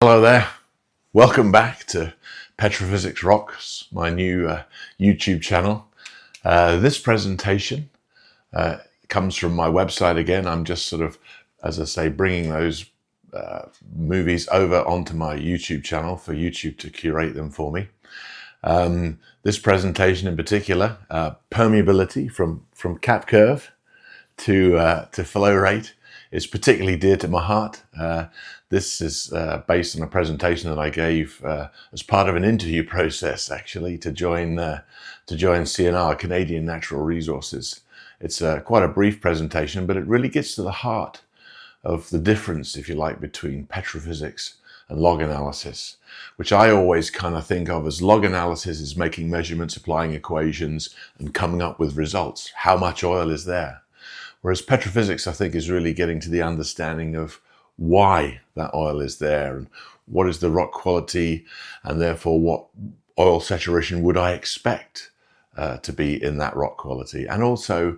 Hello there, welcome back to Petrophysics Rocks, my new YouTube channel. This presentation comes from my website again. I'm just sort of, as I say, bringing those movies over onto my YouTube channel for YouTube to curate them for me. This presentation in particular, permeability from cap curve to flow rate, is particularly dear to my heart. This is based on a presentation that I gave as part of an interview process, actually, to join CNR, Canadian Natural Resources. It's quite a brief presentation, but it really gets to the heart of the difference, if you like, between petrophysics and log analysis, which I always kind of think of as log analysis is making measurements, applying equations, and coming up with results. How much oil is there? Whereas petrophysics, I think, is really getting to the understanding of why that oil is there and what is the rock quality, and therefore what oil saturation would I expect to be in that rock quality, and also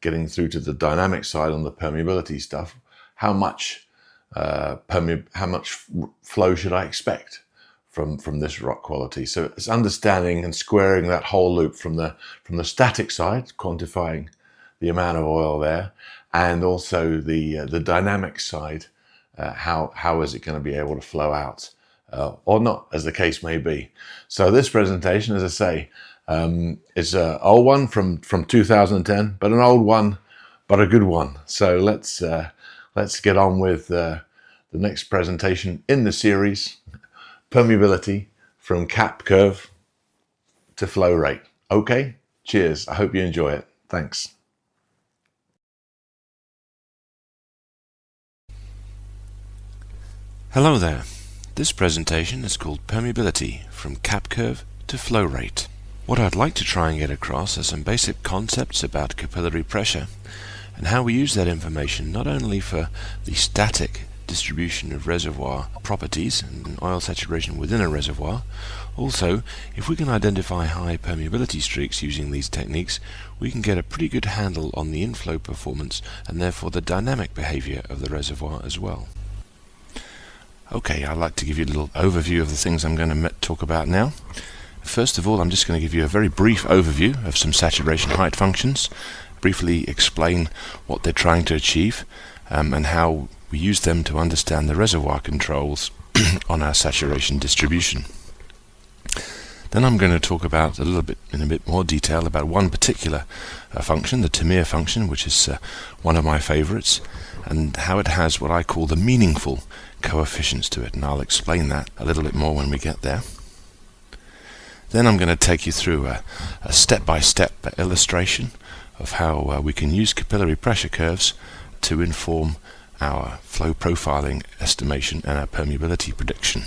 getting through to the dynamic side on the permeability stuff. How much flow should I expect from this rock quality? So it's understanding and squaring that whole loop from the static side, quantifying the amount of oil there, and also the dynamic side. How is it going to be able to flow out or not, as the case may be. So this presentation, as I say, is an old one from 2010, but an old one, but a good one. So let's get on with the next presentation in the series, permeability from cap curve to flow rate. Okay, cheers. I hope you enjoy it. Thanks. Hello there. This presentation is called Permeability from Cap Curve to Flow Rate. What I'd like to try and get across are some basic concepts about capillary pressure and how we use that information not only for the static distribution of reservoir properties and oil saturation within a reservoir. Also, if we can identify high permeability streaks using these techniques, we can get a pretty good handle on the inflow performance and therefore the dynamic behavior of the reservoir as well. Okay, I'd like to give you a little overview of the things I'm going to talk about now. First of all, I'm just going to give you a very brief overview of some saturation height functions, briefly explain what they're trying to achieve, and how we use them to understand the reservoir controls on our saturation distribution. Then I'm going to talk about in a bit more detail about one particular function, the Tamir function, which is one of my favorites, and how it has what I call the meaningful coefficients to it, and I'll explain that a little bit more when we get there. Then I'm going to take you through a step-by-step illustration of how we can use capillary pressure curves to inform our flow profiling estimation and our permeability prediction.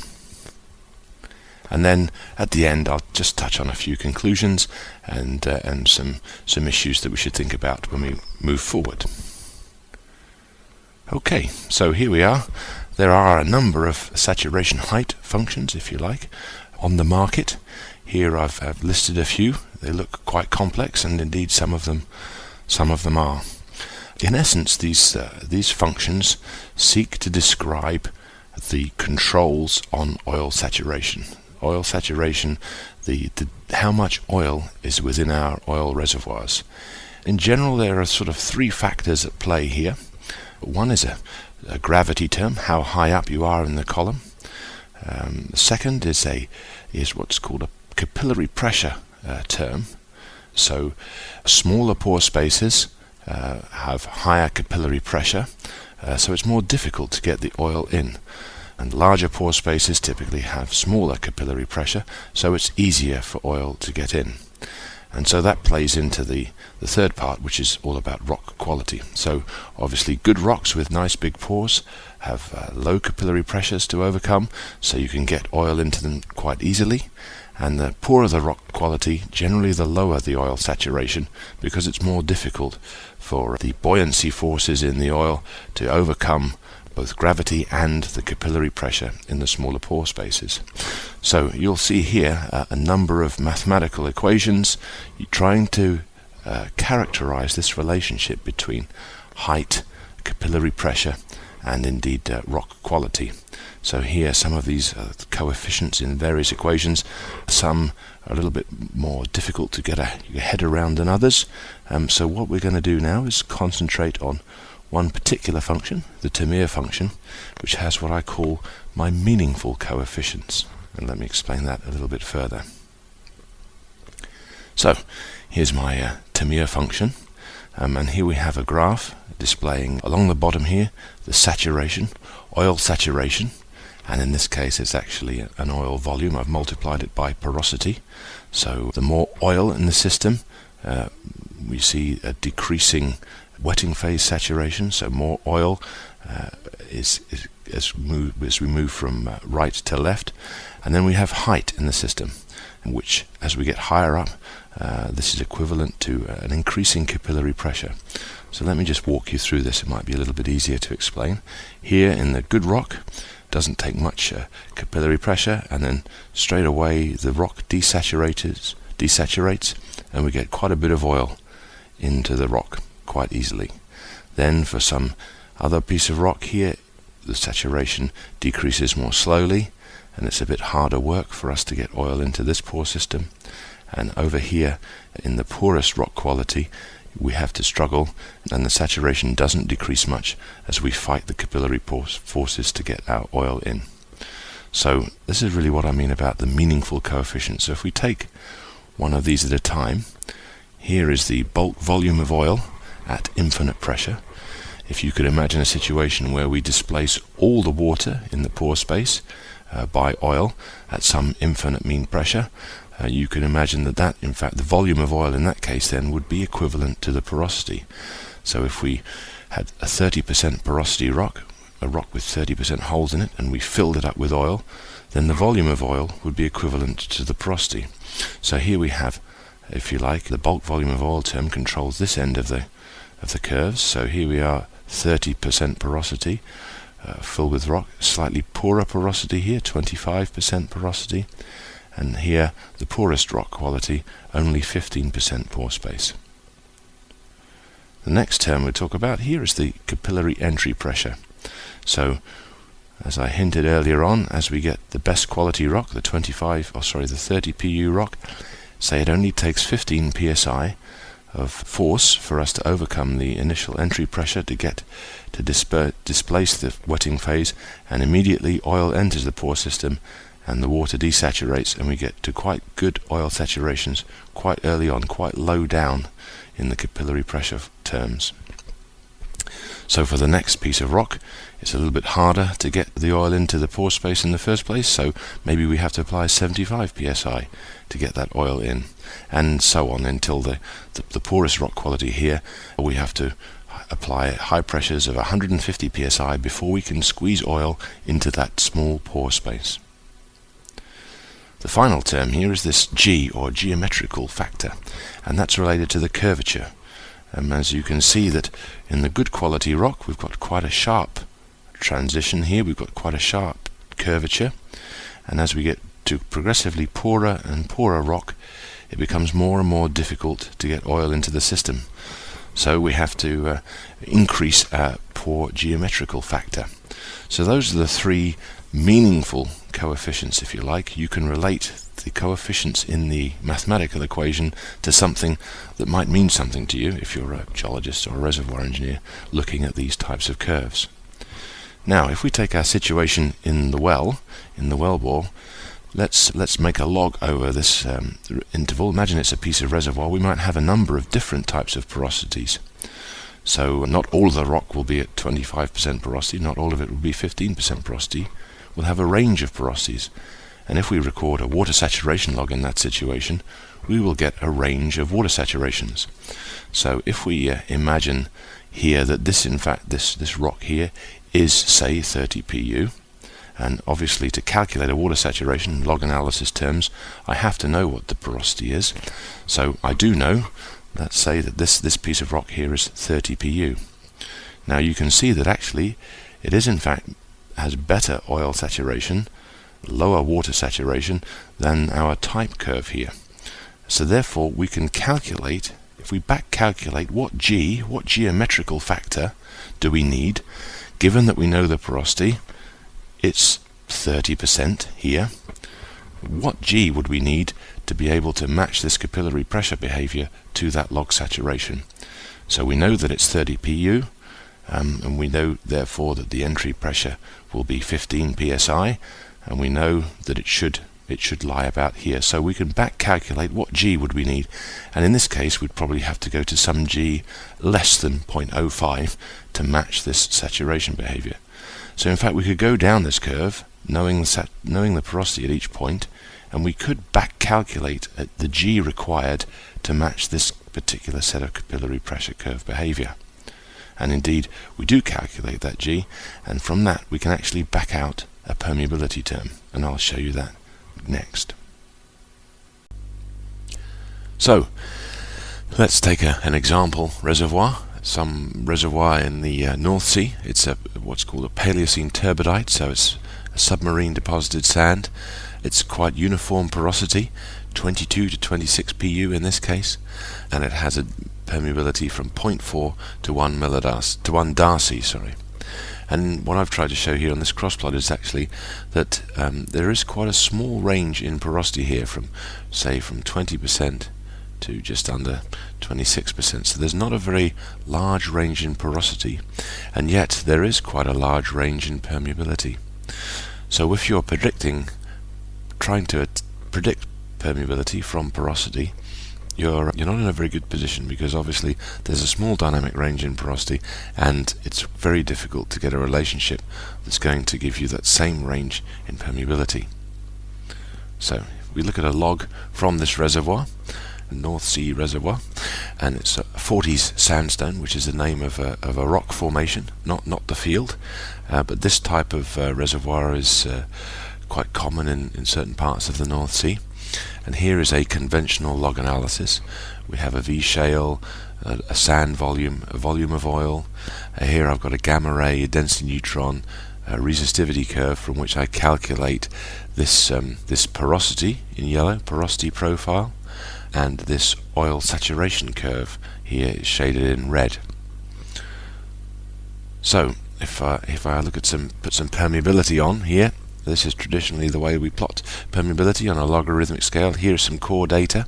And then at the end I'll just touch on a few conclusions and some issues that we should think about when we move forward. Okay, so here we are. There are a number of saturation height functions, if you like, on the market. Here I've listed a few. They look quite complex, and indeed some of them are. In essence, these functions seek to describe the controls on oil saturation. Oil saturation, how much oil is within our oil reservoirs. In general, there are sort of three factors at play here. One is a gravity term, how high up you are in the column. The second is what's called a capillary pressure term. So smaller pore spaces have higher capillary pressure, so it's more difficult to get the oil in. And larger pore spaces typically have smaller capillary pressure, so it's easier for oil to get in. And so that plays into the third part, which is all about rock quality. So obviously good rocks with nice big pores have low capillary pressures to overcome, so you can get oil into them quite easily. And the poorer the rock quality, generally the lower the oil saturation, because it's more difficult for the buoyancy forces in the oil to overcome both gravity and the capillary pressure in the smaller pore spaces. So you'll see here a number of mathematical equations trying to characterize this relationship between height, capillary pressure, and indeed rock quality. So here some of these coefficients in various equations, some are a little bit more difficult to get your head around than others. So what we're going to do now is concentrate on one particular function, the Terme function, which has what I call my meaningful coefficients. And let me explain that a little bit further. So here's my Terme function, and here we have a graph displaying along the bottom here the saturation, oil saturation, and in this case it's actually an oil volume. I've multiplied it by porosity. So the more oil in the system, we see a decreasing wetting phase saturation, so more oil as we move from right to left. And then we have height in the system, which as we get higher up, this is equivalent to an increasing capillary pressure. So let me just walk you through this. It might be a little bit easier to explain. Here in the good rock, doesn't take much capillary pressure, and then straight away the rock desaturates, and we get quite a bit of oil into the rock quite easily. Then for some other piece of rock here, the saturation decreases more slowly, and it's a bit harder work for us to get oil into this pore system. And over here in the poorest rock quality, we have to struggle, and the saturation doesn't decrease much as we fight the capillary forces to get our oil in. So this is really what I mean about the meaningful coefficient. So if we take one of these at a time, here is the bulk volume of oil at infinite pressure. If you could imagine a situation where we displace all the water in the pore space by oil at some infinite mean pressure, you can imagine that in fact the volume of oil in that case then would be equivalent to the porosity. So if we had a 30% porosity rock, a rock with 30% holes in it, and we filled it up with oil, then the volume of oil would be equivalent to the porosity. So here we have, if you like, the bulk volume of oil term controls this end of the curves. So here we are, 30% porosity, filled with rock, slightly poorer porosity here, 25% porosity, and here the poorest rock quality, only 15% pore space. The next term we'll talk about here is the capillary entry pressure. So as I hinted earlier on, as we get the best quality rock, the 30 pu rock, say it only takes 15 psi of force for us to overcome the initial entry pressure to get to displace the wetting phase, and immediately oil enters the pore system and the water desaturates, and we get to quite good oil saturations quite early on, quite low down in the capillary pressure terms. So for the next piece of rock, it's a little bit harder to get the oil into the pore space in the first place, so maybe we have to apply 75 psi to get that oil in, and so on until the poorest rock quality here, we have to apply high pressures of 150 psi before we can squeeze oil into that small pore space. The final term here is this G, or geometrical factor, and that's related to the curvature. As you can see that in the good quality rock, we've got quite a sharp transition here, we've got quite a sharp curvature, and as we get to progressively poorer and poorer rock, it becomes more and more difficult to get oil into the system. So we have to increase our pore geometrical factor. So those are the three meaningful coefficients, if you like. You can relate the coefficients in the mathematical equation to something that might mean something to you if you're a geologist or a reservoir engineer looking at these types of curves. Now, if we take our situation in the well bore, let's make a log over this interval. Imagine it's a piece of reservoir. We might have a number of different types of porosities. So not all of the rock will be at 25% porosity, not all of it will be 15% porosity. We'll have a range of porosities. And if we record a water saturation log in that situation, we will get a range of water saturations. So if we imagine here that this rock here is, say, 30 pu, and obviously to calculate a water saturation in log analysis terms, I have to know what the porosity is. So I do know, let's say that this piece of rock here is 30 pu. Now you can see that actually it is in fact has better oil saturation, lower water saturation than our type curve here. So therefore we can calculate, if we back calculate what geometrical factor do we need, given that we know the porosity, it's 30% here. What G would we need to be able to match this capillary pressure behavior to that log saturation? So we know that it's 30 pu, and we know therefore that the entry pressure will be 15 psi, and we know that it should lie about here. So we can back calculate what G would we need, and in this case we'd probably have to go to some G less than 0.05 to match this saturation behavior. So in fact we could go down this curve knowing the porosity at each point, and we could back calculate the G required to match this particular set of capillary pressure curve behavior. And indeed we do calculate that G, and from that we can actually back out a permeability term, and I'll show you that next. So let's take an example reservoir, some reservoir in the North Sea. It's what's called a Paleocene turbidite, so it's a submarine deposited sand. It's quite uniform porosity, 22 to 26 pu in this case, and it has a permeability from 0.4 to 1 Darcy. And what I've tried to show here on this cross plot is actually that there is quite a small range in porosity here, from 20% to just under 26%. So there's not a very large range in porosity, and yet there is quite a large range in permeability. So if you're trying to predict permeability from porosity, you're not in a very good position, because obviously there's a small dynamic range in porosity, and it's very difficult to get a relationship that's going to give you that same range in permeability. So we look at a log from this reservoir, a North Sea reservoir, and it's a 40s sandstone, which is the name of a rock formation, not the field, but this type of reservoir is quite common in certain parts of the North Sea. And here is a conventional log analysis. We have a V shale, a sand volume, a volume of oil. Here I've got a gamma ray, a density neutron, a resistivity curve from which I calculate this porosity in yellow, porosity profile, and this oil saturation curve here is shaded in red. So if I look at put some permeability on here, this is traditionally the way we plot permeability on a logarithmic scale. Here is some core data,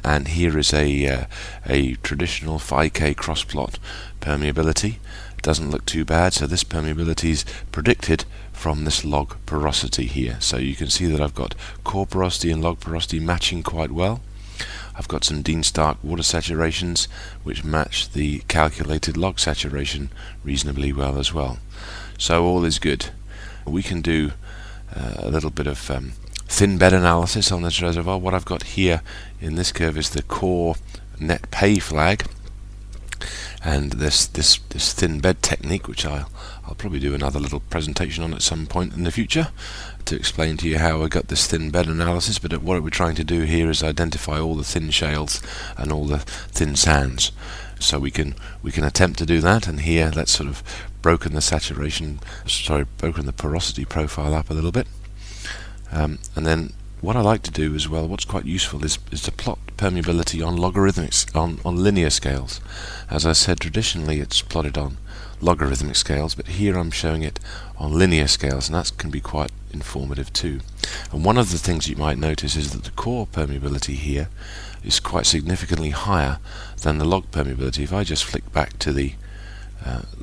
and here is a traditional 5K cross plot permeability. It doesn't look too bad, so this permeability is predicted from this log porosity here. So you can see that I've got core porosity and log porosity matching quite well. I've got some Dean Stark water saturations which match the calculated log saturation reasonably well as well. So all is good. We can do a little bit of thin bed analysis on this reservoir. What I've got here in this curve is the core net pay flag, and this thin bed technique, which I'll probably do another little presentation on at some point in the future to explain to you how I got this thin bed analysis. But what we're trying to do here is identify all the thin shales and all the thin sands. So we can attempt to do that, and here that's sort of broken the porosity profile up a little bit. And then what I like to do as well, what's quite useful is to plot permeability on on linear scales. As I said, traditionally it's plotted on logarithmic scales, but here I'm showing it on linear scales, and that can be quite informative too. And one of the things you might notice is that the core permeability here is quite significantly higher than the log permeability. If I just flick back to the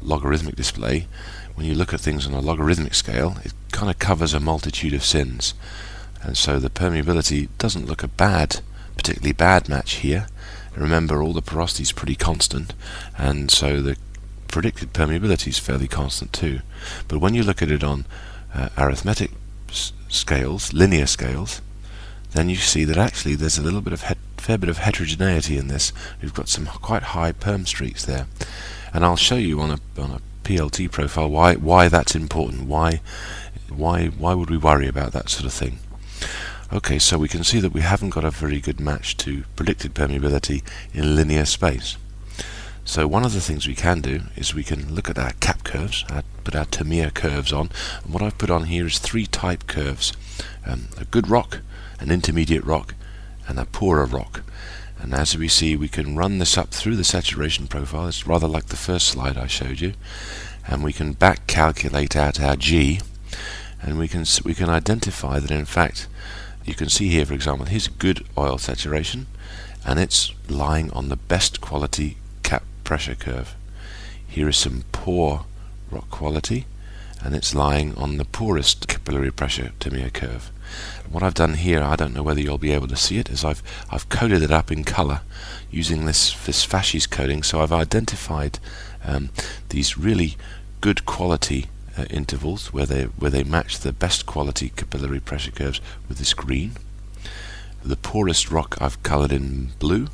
logarithmic display, when you look at things on a logarithmic scale, it kind of covers a multitude of sins, and so the permeability doesn't look a particularly bad match here. Remember, all the porosity is pretty constant, and so the predicted permeability is fairly constant too. But when you look at it on arithmetic scales, linear scales, then you see that actually there's a little bit of fair bit of heterogeneity in this. We've got some quite high perm streaks there, and I'll show you on a PLT profile why that's important. Why would we worry about that sort of thing? Okay, so we can see that we haven't got a very good match to predicted permeability in linear space. So one of the things we can do is we can look at our cap curves, put our Tamiya curves on, and what I've put on here is 3 type curves: a good rock, an intermediate rock, and a poorer rock. And as we see, we can run this up through the saturation profile. It's rather like the first slide I showed you, and we can back calculate out our G, and we can identify that in fact, you can see here, for example, here's good oil saturation, and it's lying on the best quality cap pressure curve. Here is some poor rock quality, and it's lying on the poorest capillary pressure Tamiya curve. What I've done here, I don't know whether you'll be able to see it, is I've coded it up in color using this fasces coding. So I've identified these really good quality intervals where they match the best quality capillary pressure curves with this green. The poorest rock I've colored in blue,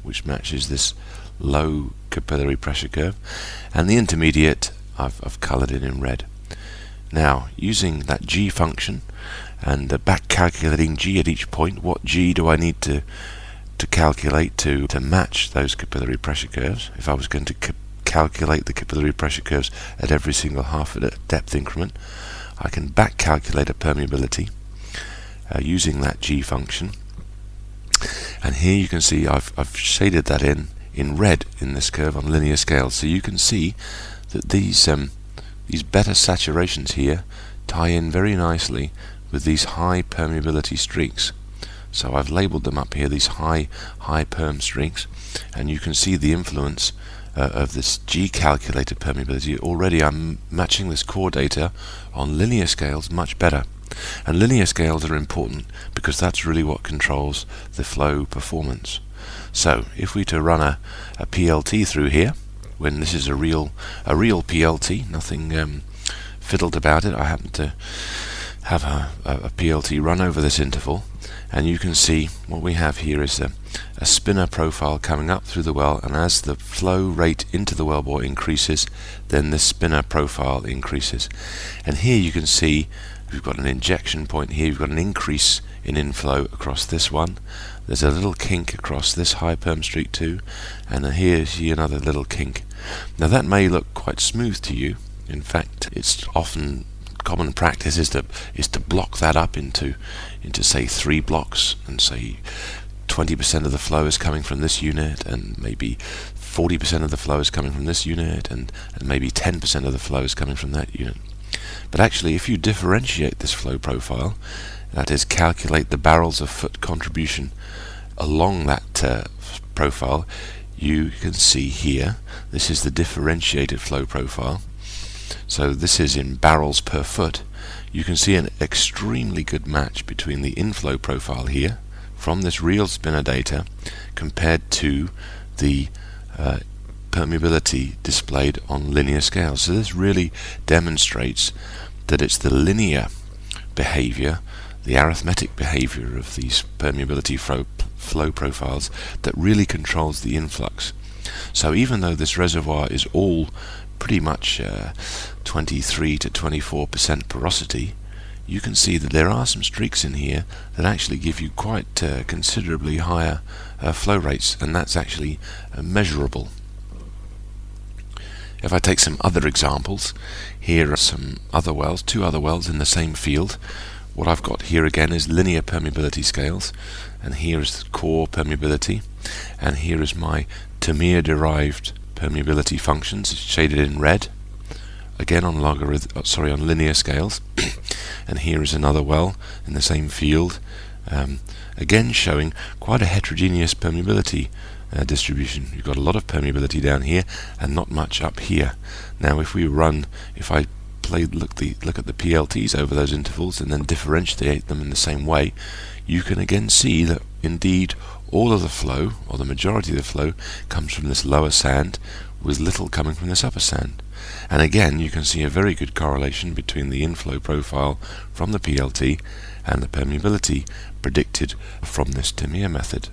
which matches this low capillary pressure curve, and the intermediate I've colored in red. Now, using that G function and back calculating G at each point, what G do I need to calculate to match those capillary pressure curves? If I was going to calculate the capillary pressure curves at every single half a depth increment, I can back calculate a permeability using that G function. And here you can see I've shaded that in red in this curve on linear scales, so you can see that these better saturations here tie in very nicely with these high permeability streaks. So I've labeled them up here, these high perm streaks, and you can see the influence of this G calculated permeability. Already I'm matching this core data on linear scales much better. And linear scales are important because that's really what controls the flow performance. So if we to run a PLT through here, when this is a real PLT, nothing fiddled about it, I happen to have a PLT run over this interval, and you can see what we have here is a spinner profile coming up through the well, and as the flow rate into the wellbore increases, then this spinner profile increases. And here you can see we've got an injection point here, we've got an increase in inflow across this one, there's a little kink across this high perm streak too, and then here's another little kink. Now that may look quite smooth to you. In fact, it's often common practice is to block that up into say 3 blocks, and say 20% of the flow is coming from this unit, and maybe 40% of the flow is coming from this unit, and maybe 10% of the flow is coming from that unit. But actually, if you differentiate this flow profile, that is, calculate the barrels of foot contribution along that profile, you can see here, this is the differentiated flow profile. So this is in barrels per foot. You can see an extremely good match between the inflow profile here from this real spinner data compared to the permeability displayed on linear scales. So this really demonstrates that it's the linear behavior, the arithmetic behavior of these permeability flow profiles that really controls the influx. So even though this reservoir is all pretty much 23 to 24% porosity, you can see that there are some streaks in here that actually give you quite considerably higher flow rates, and that's actually measurable. If I take some other examples, here are some other wells, 2 other wells in the same field. What I've got here again is linear permeability scales, and here is the core permeability, and here is my Tamiya derived permeability functions. It's shaded in red, again on linear scales. And here is another well in the same field, again showing quite a heterogeneous permeability distribution. You've got a lot of permeability down here and not much up here. Now if I look at the PLTs over those intervals and then differentiate them in the same way, you can again see that indeed all of the flow, or the majority of the flow, comes from this lower sand, with little coming from this upper sand. And again you can see a very good correlation between the inflow profile from the PLT and the permeability predicted from this Tamiya method.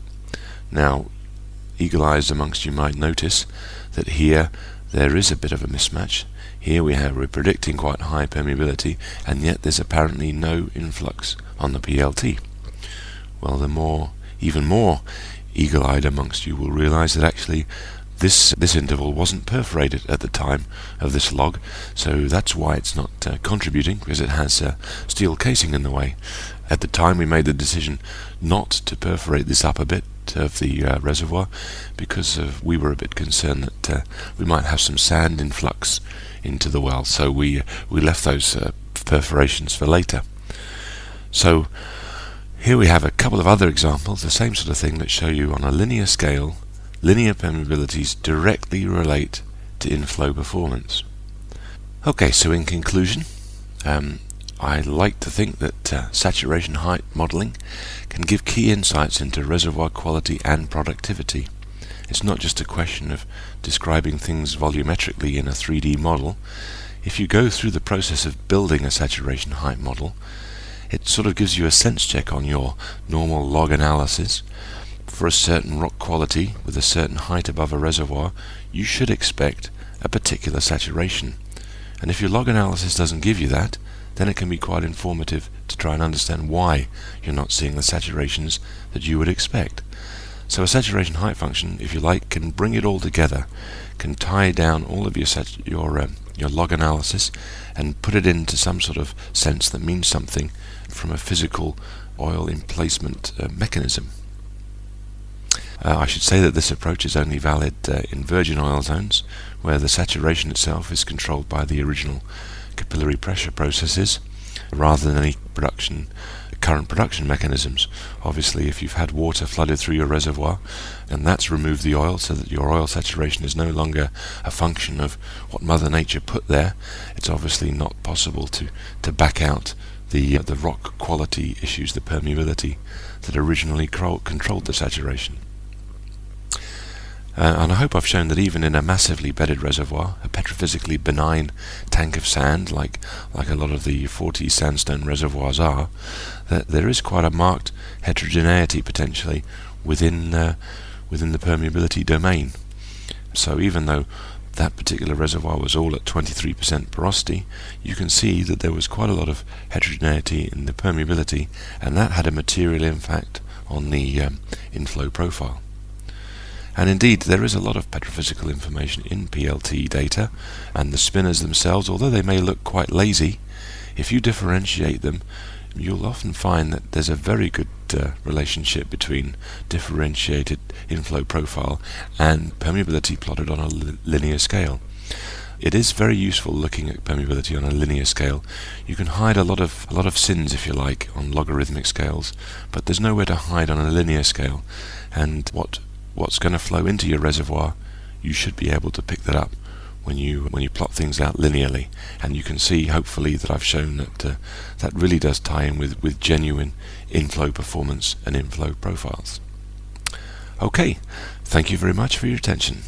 Now, eagle-eyes amongst you might notice that here there is a bit of a mismatch. Here we're predicting quite high permeability, and yet there's apparently no influx on the PLT. Well, even more eagle-eyed amongst you will realize that actually This interval wasn't perforated at the time of this log, so that's why it's not contributing, because it has a steel casing in the way. At the time we made the decision not to perforate this upper bit of the reservoir because we were a bit concerned that we might have some sand influx into the well, so we left those perforations for later. So here we have a couple of other examples, the same sort of thing, that show you on a linear scale linear permeabilities directly relate to inflow performance. Okay, so in conclusion, I like to think that saturation height modelling can give key insights into reservoir quality and productivity. It's not just a question of describing things volumetrically in a 3D model. If you go through the process of building a saturation height model, it sort of gives you a sense check on your normal log analysis. For a certain rock quality with a certain height above a reservoir, you should expect a particular saturation. And if your log analysis doesn't give you that, then it can be quite informative to try and understand why you're not seeing the saturations that you would expect. So a saturation height function, if you like, can bring it all together, can tie down all of your log analysis and put it into some sort of sense that means something from a physical oil emplacement mechanism. I should say that this approach is only valid in virgin oil zones, where the saturation itself is controlled by the original capillary pressure processes, rather than any current production mechanisms. Obviously, if you've had water flooded through your reservoir, and that's removed the oil so that your oil saturation is no longer a function of what Mother Nature put there, it's obviously not possible to back out the rock quality issues, the permeability that originally controlled the saturation. And I hope I've shown that even in a massively bedded reservoir, a petrophysically benign tank of sand, like a lot of the 40 sandstone reservoirs are, that there is quite a marked heterogeneity potentially within the permeability domain. So even though that particular reservoir was all at 23% porosity, you can see that there was quite a lot of heterogeneity in the permeability, and that had a material impact on the inflow profile. And indeed, there is a lot of petrophysical information in PLT data, and the spinners themselves, although they may look quite lazy, if you differentiate them, you'll often find that there's a very good relationship between differentiated inflow profile and permeability plotted on a linear scale. It is very useful looking at permeability on a linear scale. You can hide a lot of sins, if you like, on logarithmic scales, but there's nowhere to hide on a linear scale. And what's going to flow into your reservoir, you should be able to pick that up when you plot things out linearly. And you can see, hopefully, that I've shown that really does tie in with genuine inflow performance and inflow profiles. Okay, thank you very much for your attention.